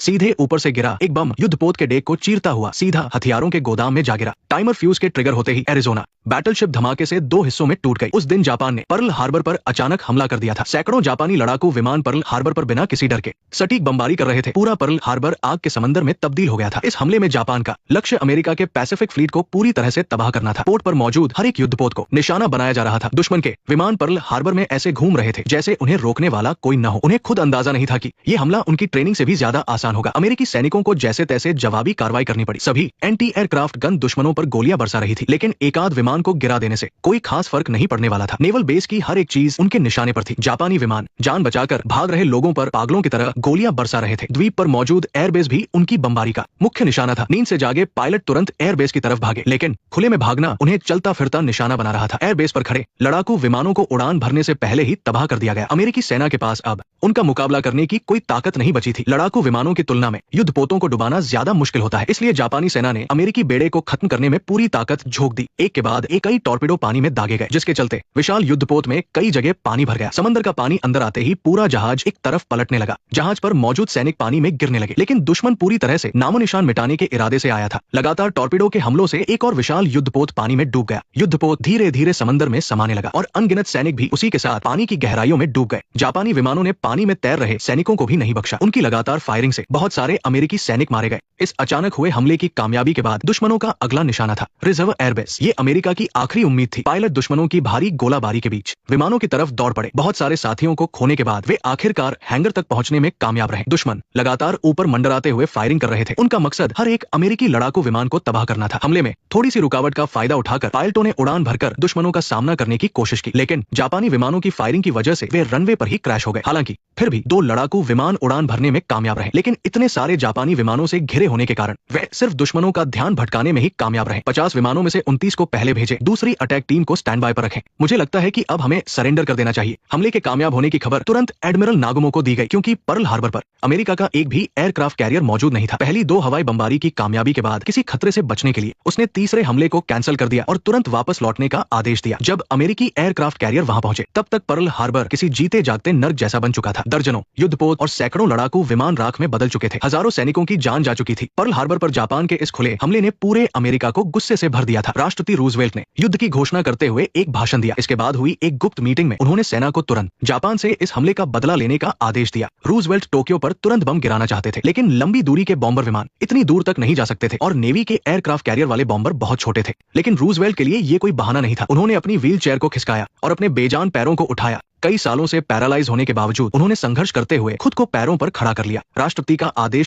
सीधे ऊपर से गिरा एक बम युद्धपोत के डेक को चीरता हुआ सीधा हथियारों के गोदाम में जा गिरा। टाइमर फ्यूज के ट्रिगर होते ही एरिजोना बैटलशिप धमाके से 2 हिस्सों में टूट गई। उस दिन जापान ने पर्ल हार्बर पर अचानक हमला कर दिया था। सैकड़ों जापानी लड़ाकू विमान पर्ल हार्बर पर बिना किसी डर के सटीक बमबारी कर रहे थे। पूरा पर्ल हार्बर आग के समंदर में तब्दील हो गया था। इस हमले में जापान का लक्ष्य अमेरिका के पैसिफिक फ्लीट को पूरी तरह से तबाह करना था। पोर्ट पर मौजूद हर एक युद्धपोत को निशाना बनाया जा रहा था। दुश्मन के विमान पर्ल हार्बर में ऐसे घूम रहे थे जैसे उन्हें रोकने वाला कोई न हो। उन्हें खुद अंदाजा नहीं था कि ये हमला उनकी ट्रेनिंग से भी ज्यादा आसान होगा। अमेरिकी सैनिकों को जैसे तैसे जवाबी कार्रवाई करनी पड़ी। सभी एंटी एयरक्राफ्ट गन दुश्मनों पर गोलियां बरसा रही थी, लेकिन एकाध विमान को गिरा देने से कोई खास फर्क नहीं पड़ने वाला था। नेवल बेस की हर एक चीज उनके निशाने पर थी। जापानी विमान जान बचाकर भाग रहे लोगों पर पागलों की तरह गोलियां बरसा रहे थे। द्वीप पर मौजूद एयरबेस भी उनकी बमबारी का मुख्य निशाना था। नींद से जागे पायलट तुरंत एयरबेस की तरफ भागे, लेकिन खुले में भागना उन्हें चलता फिरता निशाना बना रहा था। एयरबेस पर खड़े लड़ाकू विमानों को उड़ान भरने से पहले ही तबाह कर दिया गया। अमेरिकी सेना के पास अब उनका मुकाबला करने की कोई ताकत नहीं बची थी। लड़ाकू विमानों की तुलना में युद्धपोतों को डुबाना ज्यादा मुश्किल होता है, इसलिए जापानी सेना ने अमेरिकी बेड़े को खत्म करने में पूरी ताकत झोंक दी। एक के बाद एक कई टॉर्पीडो पानी में दागे गए, जिसके चलते विशाल युद्धपोत में कई जगह पानी भर गया। समंदर का पानी अंदर आते ही पूरा जहाज एक तरफ पलटने लगा। जहाज पर मौजूद सैनिक पानी में गिरने लगे, लेकिन दुश्मन पूरी तरह से नामो निशान मिटाने के इरादे से आया था। लगातार टॉर्पीडो के हमलों से एक और विशाल युद्धपोत पानी में डूब गया। युद्धपोत धीरे धीरे समंदर में समाने लगा और अनगिनत सैनिक भी उसी के साथ पानी की गहराइयों में डूब गए। जापानी विमानों ने पानी में तैर रहे सैनिकों को भी नहीं बख्शा। उनकी लगातार फायरिंग से बहुत सारे अमेरिकी सैनिक मारे गए। इस अचानक हुए हमले की कामयाबी के बाद दुश्मनों का अगला निशाना था रिजर्व एयरबेस। ये अमेरिका की आखिरी उम्मीद थी। पायलट दुश्मनों की भारी गोलाबारी के बीच विमानों की तरफ दौड़ पड़े। बहुत सारे साथियों को खोने के बाद वे आखिरकार हैंगर तक पहुंचने में कामयाब रहे। दुश्मन लगातार ऊपर मंडराते हुए फायरिंग कर रहे थे। उनका मकसद हर एक अमेरिकी लड़ाकू विमान को तबाह करना था। हमले में थोड़ी सी रुकावट का फायदा उठाकर पायलटों ने उड़ान भरकर दुश्मनों का सामना करने की कोशिश की, लेकिन जापानी विमानों की फायरिंग की वजह से वे रनवे पर ही क्रैश हो गए। हालांकि फिर भी 2 लड़ाकू विमान उड़ान भरने में कामयाब रहे, लेकिन इतने सारे जापानी विमानों से घिरे होने के कारण वे सिर्फ दुश्मनों का ध्यान भटकाने में ही कामयाब रहे। 50 विमानों में से 29 को पहले भेजे, दूसरी अटैक टीम को स्टैंड बाय पर रखें। मुझे लगता है कि अब हमें सरेंडर कर देना चाहिए। हमले के कामयाब होने की खबर तुरंत एडमिरल नागुमो को दी गई, क्योंकि पर्ल हार्बर पर अमेरिका का एक भी एयरक्राफ्ट कैरियर मौजूद नहीं था। पहली 2 हवाई बमबारी की कामयाबी के बाद किसी खतरे से बचने के लिए उसने तीसरे हमले को कैंसिल कर दिया और तुरंत वापस लौटने का आदेश दिया। जब अमेरिकी एयरक्राफ्ट कैरियर वहां पहुंचे, तब तक पर्ल हार्बर किसी जीते जागते नर्क जैसा बन चुका था। दर्जनों युद्धपोत और सैकड़ों लड़ाकू विमान राख में बदल चुके थे। हजारों सैनिकों की जान जा चुकी थी। पर्ल हार्बर पर जापान के इस खुले हमले ने पूरे अमेरिका को गुस्से से भर दिया था। राष्ट्रपति रूजवेल्ट ने युद्ध की घोषणा करते हुए एक भाषण दिया। इसके बाद हुई एक गुप्त मीटिंग में उन्होंने सेना को तुरंत जापान से इस हमले का बदला लेने का आदेश दिया। रूजवेल्ट टोक्यो पर तुरंत बम गिराना चाहते थे, लेकिन लंबी दूरी के बॉम्बर विमान इतनी दूर तक नहीं जा सकते थे और नेवी के एयरक्राफ्ट कैरियर वाले बॉम्बर बहुत छोटे थे। लेकिन रूजवेल्ट के लिए ये कोई बहाना नहीं था। उन्होंने अपनी व्हील चेयर को खिसकाया और अपने बेजान पैरों को उठाया। कई सालों से पैरालाइज होने के बावजूद उन्होंने संघर्ष करते हुए खुद को पैरों पर खड़ा कर लिया। राष्ट्रपति का आदेश